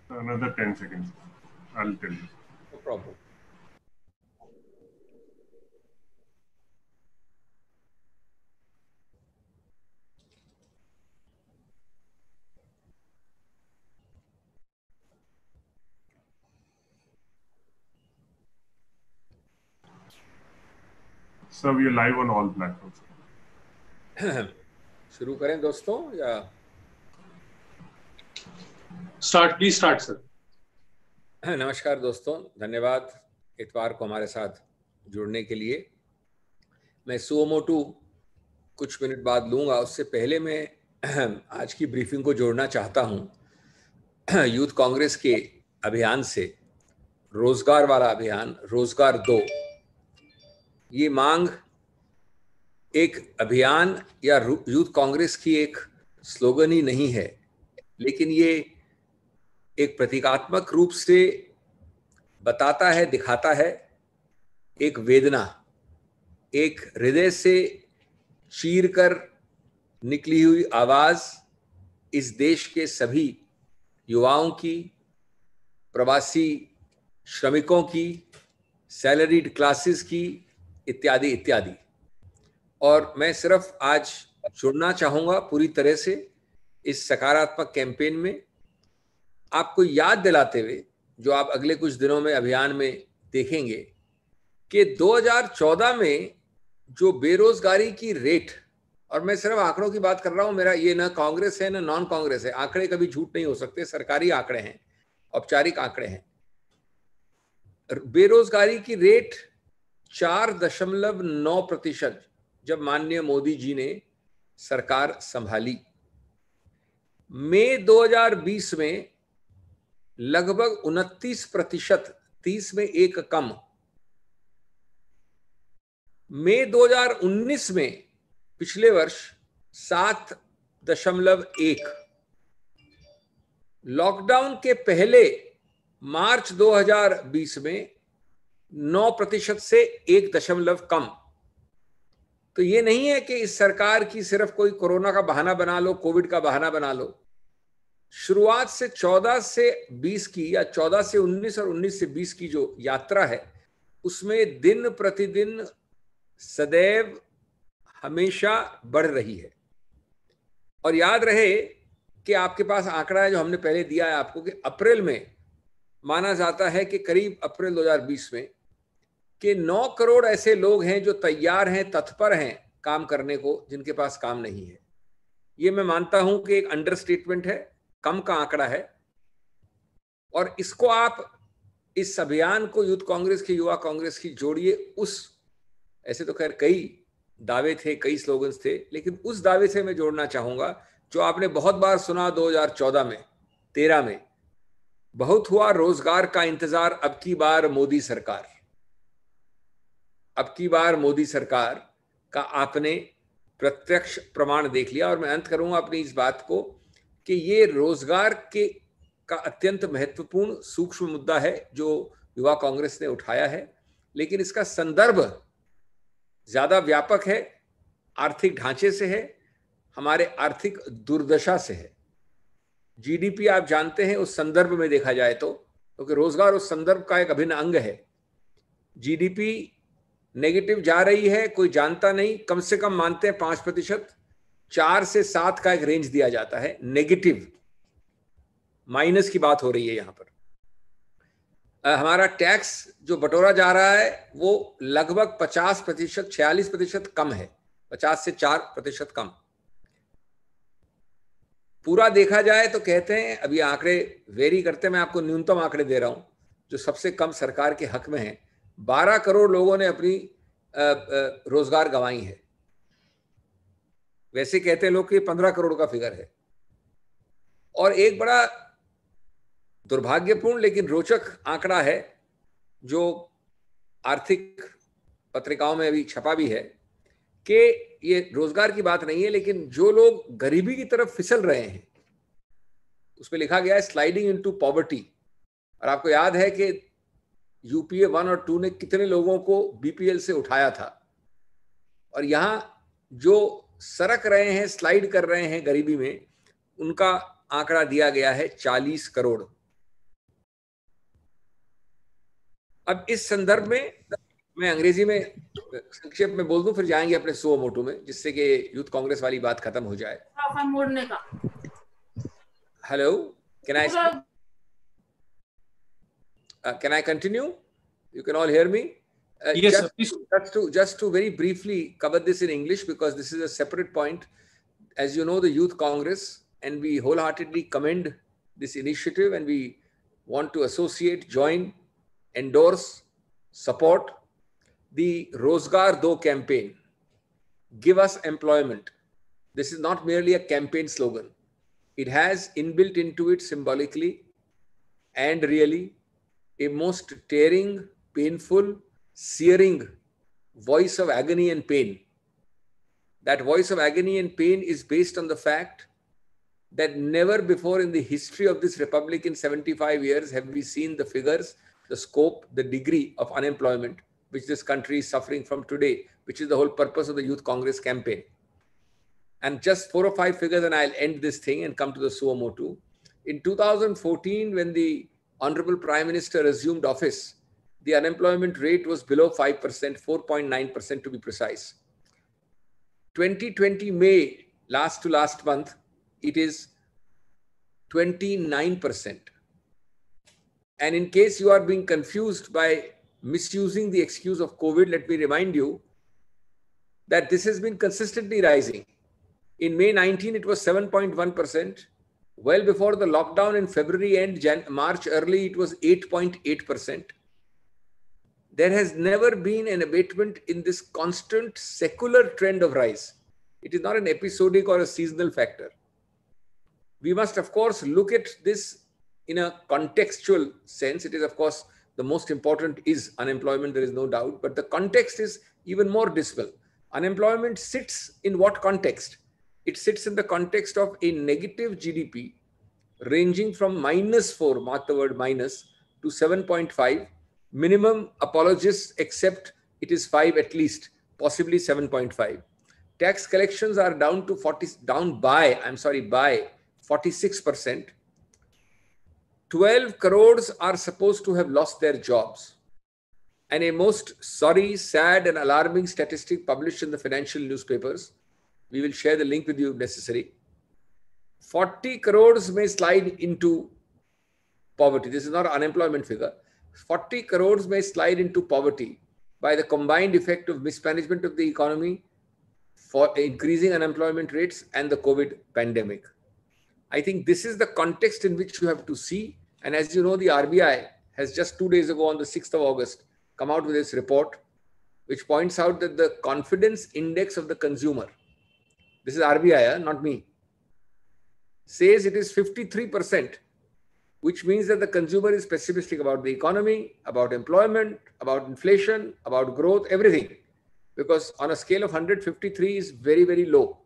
Another 10 seconds. I'll tell you. No problem. So we are live on all platforms. शुरू करें दोस्तों या start? Please start sir. नमस्कार दोस्तों, धन्यवाद इतवार को हमारे साथ जुड़ने के लिए। मैं सुओ मोटू कुछ मिनट बाद लूँगा, उससे पहले मैं आज की ब्रीफिंग को जोड़ना चाहता हूँ यूथ कांग्रेस के अभियान से। रोजगार वाला अभियान, रोजगार दो, ये मांग एक अभियान या यूथ कांग्रेस की एक स्लोगन ही नहीं है, लेकिन ये एक प्रतीकात्मक रूप से बताता है, दिखाता है एक वेदना, एक हृदय से चीर कर निकली हुई आवाज इस देश के सभी युवाओं की, प्रवासी श्रमिकों की, सैलरीड क्लासेस की, इत्यादि इत्यादि। और मैं सिर्फ आज जुड़ना चाहूँगा पूरी तरह से इस सकारात्मक कैंपेन में, आपको याद दिलाते हुए जो आप अगले कुछ दिनों में अभियान में देखेंगे कि 2014 में जो बेरोजगारी की रेट, और मैं सिर्फ आंकड़ों की बात कर रहा हूँ, मेरा ये ना कांग्रेस है ना नॉन कांग्रेस है, आंकड़े कभी झूठ नहीं हो सकते, सरकारी आंकड़े हैं, औपचारिक आंकड़े हैं। बेरोजगारी की रेट 4.9% जब माननीय मोदी जी ने सरकार संभाली। मई 2020 में लगभग 29%, 30 में एक कम। मई 2019 में, पिछले वर्ष, 7.1। लॉकडाउन के पहले मार्च 2020 में 9% से 1 कम। तो ये नहीं है कि इस सरकार की सिर्फ कोई कोरोना का बहाना बना लो, कोविड का बहाना बना लो। शुरुआत से 14 से 20 की या 14 से 19 और 19 से 20 की जो यात्रा है, उसमें दिन प्रतिदिन सदैव हमेशा बढ़ रही है। और याद रहे कि आपके पास आंकड़ा है जो हमने पहले दिया है आपको, कि अप्रैल में माना जाता है कि करीब अप्रैल 2020 में कि 9 करोड़ ऐसे लोग हैं जो तैयार हैं, तत्पर हैं काम करने को, जिनके पास काम नहीं है। ये मैं मानता हूं कि एक अंडरस्टेटमेंट है, कम का आंकड़ा है। और इसको आप, इस अभियान को यूथ कांग्रेस की, युवा कांग्रेस की जोड़िए उस, ऐसे तो खैर कई दावे थे, कई स्लोगन्स थे, लेकिन उस दावे से मैं जोड़ना चाहूंगा जो आपने बहुत बार सुना 2014 में, 13 में, बहुत हुआ रोजगार का इंतजार, अब की बार मोदी सरकार। अब की बार मोदी सरकार का आपने प्रत्यक्ष प्रमाण देख लिया। और मैं अंत करूंगा अपनी इस बात को कि ये रोजगार के का अत्यंत महत्वपूर्ण सूक्ष्म मुद्दा है जो युवा कांग्रेस ने उठाया है, लेकिन इसका संदर्भ ज्यादा व्यापक है, आर्थिक ढांचे से है, हमारे आर्थिक दुर्दशा से है। जीडीपी आप जानते हैं उस संदर्भ में देखा जाए तो, क्योंकि रोजगार उस संदर्भ का एक अभिन्न अंग है। जीडीपी नेगेटिव जा रही है, कोई जानता नहीं, कम से कम मानते हैं 5%, 4 से 7 का एक रेंज दिया जाता है। नेगेटिव, माइनस की बात हो रही है यहां पर। हमारा टैक्स जो बटोरा जा रहा है वो लगभग 50%, 46% कम है, 50 से 4% कम। पूरा देखा जाए तो कहते हैं, अभी आंकड़े वेरी करते हैं, मैं आपको न्यूनतम आंकड़े दे रहा हूं जो सबसे कम सरकार के हक में है। 12 करोड़ लोगों ने अपनी रोजगार गंवाई है। वैसे कहते हैं लोग कि 15 करोड़ का फिगर है। और एक बड़ा दुर्भाग्यपूर्ण लेकिन रोचक आंकड़ा है जो आर्थिक पत्रिकाओं में अभी छपा भी है कि ये रोजगार की बात नहीं है, लेकिन जो लोग गरीबी की तरफ फिसल रहे हैं उस पर लिखा गया है स्लाइडिंग इनटू पॉवर्टी। और आपको याद है कि यूपीए 1 और 2 ने कितने लोगों को बीपीएल से उठाया था, और यहां जो सरक रहे हैं, स्लाइड कर रहे हैं गरीबी में, उनका आंकड़ा दिया गया है 40 करोड़। अब इस संदर्भ में मैं अंग्रेजी में संक्षेप में बोल दूं, फिर जाएंगे अपने सुओ मोटो में, जिससे कि यूथ कांग्रेस वाली बात खत्म हो जाए। मोड़ने का। Hello, can I continue? You can all hear me? Yes, just, sir, please. Just to very briefly cover this in English, because this is a separate point. As you know, the Youth Congress, and we wholeheartedly commend this initiative, and we want to associate, join, endorse, support the Rozgar Do campaign. Give us employment. This is not merely a campaign slogan. It has inbuilt into it symbolically and really a most tearing, painful, searing voice of agony and pain. That voice of agony and pain is based on the fact that never before in the history of this republic in 75 years have we seen the figures, the scope, the degree of unemployment which this country is suffering from today, which is the whole purpose of the Youth Congress campaign. And just 4 or 5 figures, and I'll end this thing and come to the suo motu. In 2014, when the Honorable Prime Minister assumed office, the unemployment rate was below 5%, 4.9% to be precise. 2020 May, last to last month, it is 29%. And in case you are being confused by misusing the excuse of COVID, let me remind you that this has been consistently rising. In May 19, it was 7.1%. Well before the lockdown in February and March early, it was 8.8%. There has never been an abatement in this constant secular trend of rise. It is not an episodic or a seasonal factor. We must, of course, look at this in a contextual sense. It is, of course, the most important is unemployment, there is no doubt, but the context is even more dismal. Unemployment sits in what context? It sits in the context of a negative GDP ranging from -4, mark the word minus, to 7.5. Minimum apologists accept it is 5 at least, possibly 7.5. Tax collections are down by 46%. 12 crores are supposed to have lost their jobs. And a most sorry, sad, and alarming statistic published in the financial newspapers. We will share the link with you if necessary. 40 crores may slide into poverty. This is not an unemployment figure. 40 crores may slide into poverty by the combined effect of mismanagement of the economy, for increasing unemployment rates, and the COVID pandemic. I think this is the context in which you have to see. And as you know, the RBI has just 2 days ago, on the 6th of August, come out with this report, which points out that the confidence index of the consumer, this is RBI, not me, says it is 53%, which means that the consumer is pessimistic about the economy, about employment, about inflation, about growth, everything. Because on a scale of 100, 53 is very, very low.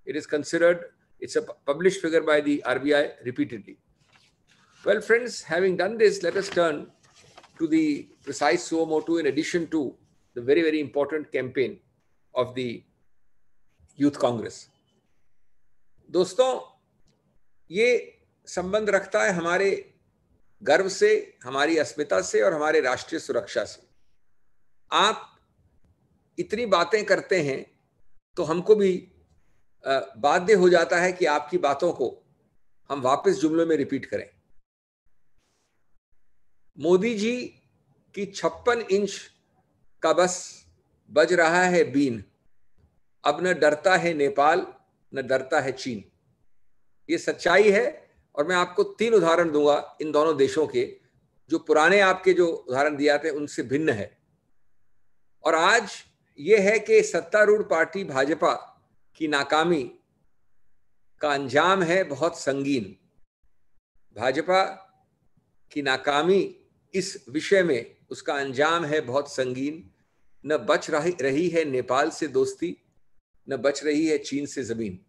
It is considered, it's a published figure by the RBI repeatedly. Well, friends, having done this, let us turn to the precise suo motu in addition to the very, very important campaign of the Youth Congress. दोस्तों, ये संबंध रखता है हमारे गर्व से, हमारी अस्मिता से और हमारे राष्ट्रीय सुरक्षा से। आप इतनी बातें करते हैं तो हमको भी बाध्य हो जाता है कि आपकी बातों को हम वापस जुमलों में रिपीट करें। मोदी जी की 56 इंच का बस बज रहा है बीन, अब न डरता है नेपाल न डरता है चीन। ये सच्चाई है, और मैं आपको 3 उदाहरण दूंगा इन दोनों देशों के, जो पुराने आपके जो उदाहरण दिया थे उनसे भिन्न है। और आज ये है कि सत्तारूढ़ पार्टी भाजपा की नाकामी का अंजाम है बहुत संगीन। भाजपा की नाकामी इस विषय में उसका अंजाम है बहुत संगीन। न बच रही है नेपाल से दोस्ती, न बच रही है चीन से जमीन।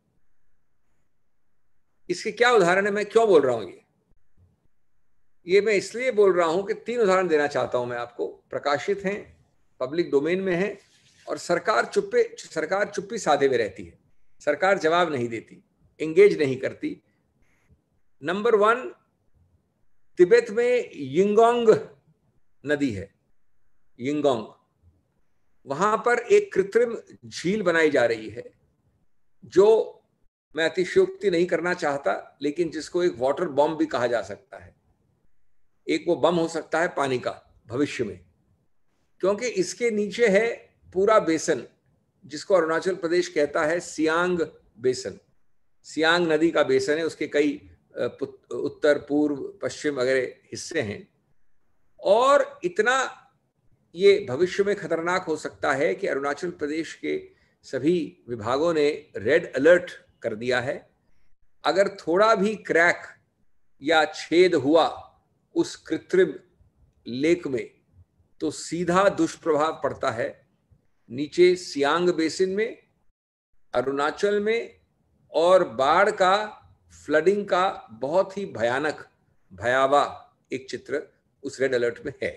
इसके क्या उदाहरण है? मैं क्यों बोल रहा हूं ये मैं इसलिए बोल रहा हूं कि 3 उदाहरण देना चाहता हूं मैं आपको। प्रकाशित हैं, पब्लिक डोमेन में है, और सरकार चुप्पी साधे हुए रहती है। सरकार जवाब नहीं देती, एंगेज नहीं करती। नंबर 1, तिब्बत में यिंगोंग नदी है, यिंगोंग। वहां पर एक कृत्रिम झील बनाई जा रही है, जो मैं अतिशयोक्ति नहीं करना चाहता, लेकिन जिसको एक वाटर बॉम्ब भी कहा जा सकता है। एक वो बम हो सकता है पानी का भविष्य में, क्योंकि इसके नीचे है पूरा बेसन, जिसको अरुणाचल प्रदेश कहता है सियांग बेसन। सियांग नदी का बेसन है, उसके कई उत्तर, पूर्व, पश्चिम वगैरह हिस्से हैं। और इतना ये भविष्य में खतरनाक हो सकता है कि अरुणाचल प्रदेश के सभी विभागों ने रेड अलर्ट कर दिया है। अगर थोड़ा भी क्रैक या छेद हुआ उस कृत्रिम लेक में, तो सीधा दुष्प्रभाव पड़ता है नीचे सियांग बेसिन में, अरुणाचल में, और बाढ़ का, फ्लडिंग का बहुत ही भयानक, भयावह एक चित्र उस रेड अलर्ट में है।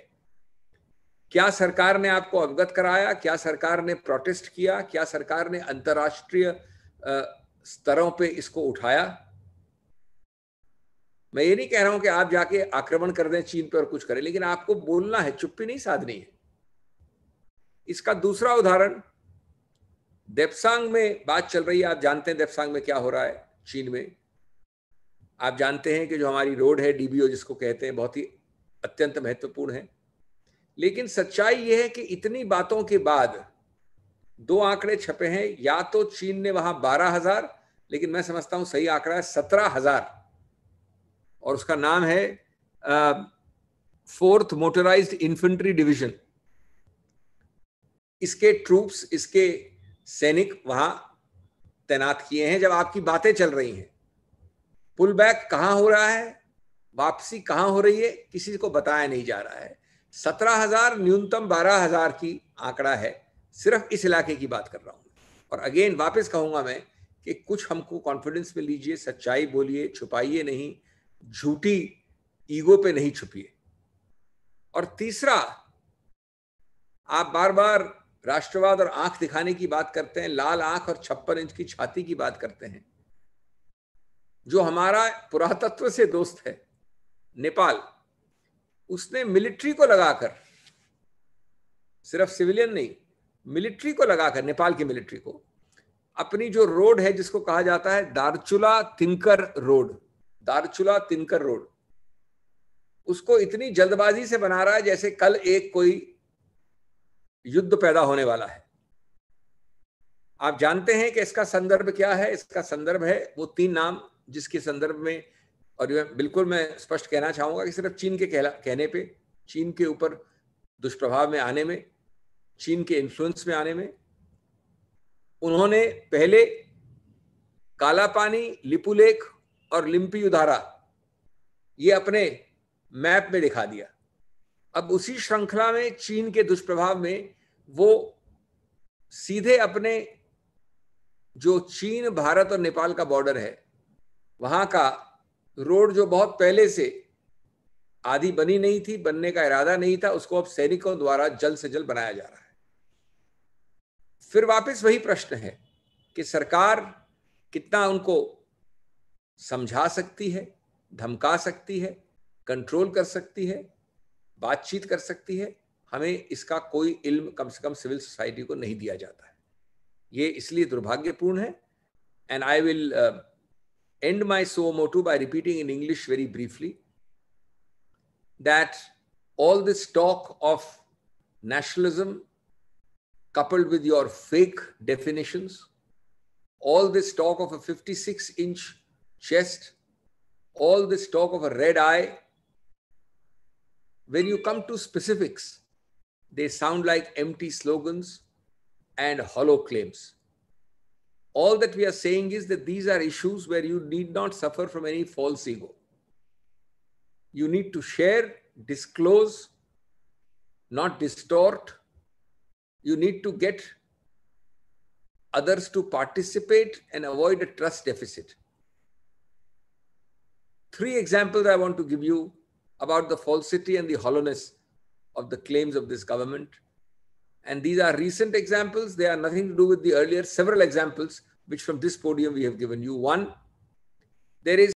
क्या सरकार ने आपको अवगत कराया? क्या सरकार ने प्रोटेस्ट किया? क्या सरकार ने अंतर्राष्ट्रीय स्तरों पे इसको उठाया? मैं ये नहीं कह रहा हूं कि आप जाके आक्रमण कर दें चीन पे और कुछ करें, लेकिन आपको बोलना है, चुप्पी नहीं साधनी है। इसका दूसरा उदाहरण, देप्सांग में बात चल रही है। आप जानते हैं देप्सांग में क्या हो रहा है चीन में। आप जानते हैं कि जो हमारी रोड है डीबीओ जिसको कहते हैं, बहुत ही अत्यंत महत्वपूर्ण है। लेकिन सच्चाई यह है कि इतनी बातों के बाद 2 आंकड़े छपे हैं। या तो चीन ने वहां 12,000, लेकिन मैं समझता हूं सही आंकड़ा है 17,000, और उसका नाम है 4th मोटराइज्ड इन्फेंट्री डिवीजन। इसके ट्रूप्स, इसके सैनिक वहां तैनात किए हैं। जब आपकी बातें चल रही हैं, पुल बैक कहां हो रहा है, वापसी कहां हो रही है, किसी को बताया नहीं जा रहा है। 17,000 न्यूनतम 12,000 की आंकड़ा है। सिर्फ इस इलाके की बात कर रहा हूं। और अगेन वापस कहूंगा मैं कि कुछ हमको कॉन्फिडेंस में लीजिए, सच्चाई बोलिए, छुपाइए नहीं, झूठी ईगो पे नहीं छुपिए। और तीसरा, आप बार बार राष्ट्रवाद और आंख दिखाने की बात करते हैं, लाल आंख और 56 इंच की छाती की बात करते हैं। जो हमारा पुरातत्व से दोस्त है नेपाल, उसने मिलिट्री को लगाकर, सिर्फ सिविलियन नहीं, मिलिट्री को लगाकर, नेपाल की मिलिट्री को, अपनी जो रोड है जिसको कहा जाता है दार्चुला तिनकर रोड, दार्चुला तिनकर रोड, उसको इतनी जल्दबाजी से बना रहा है जैसे कल एक कोई युद्ध पैदा होने वाला है। आप जानते हैं कि इसका संदर्भ क्या है? इसका संदर्भ है वो 3 नाम जिसके संदर्भ में, और बिल्कुल मैं स्पष्ट कहना चाहूंगा कि सिर्फ चीन के कहने पे, चीन के ऊपर दुष्प्रभाव में आने में, चीन के इन्फ्लुएंस में आने में, उन्होंने पहले काला पानी, लिपुलेख और लिम्पियुधारा ये अपने मैप में दिखा दिया। अब उसी श्रृंखला में चीन के दुष्प्रभाव में वो सीधे अपने जो चीन, भारत और नेपाल का बॉर्डर है, वहां का रोड जो बहुत पहले से आधी बनी नहीं थी, बनने का इरादा नहीं था, उसको अब सैनिकों द्वारा जल्द से जल्द बनाया जा रहा है। फिर वापस वही प्रश्न है कि सरकार कितना उनको समझा सकती है, धमका सकती है, कंट्रोल कर सकती है, बातचीत कर सकती है। हमें इसका कोई इल्म कम से कम सिविल सोसाइटी को नहीं दिया जाता है। ये इसलिए दुर्भाग्यपूर्ण है। And I will end my suo motu by repeating in English very briefly that all this talk of nationalism coupled with your fake definitions, all this talk of a 56-inch chest, all this talk of a red eye, when you come to specifics, they sound like empty slogans, and hollow claims. All that we are saying is that these are issues where you need not suffer from any false ego. You need to share, disclose, not distort. You need to get others to participate and avoid a trust deficit. 3 examples I want to give you about the falsity and the hollowness of the claims of this government. And these are recent examples. They are nothing to do with the earlier several examples which from this podium we have given you. One, there is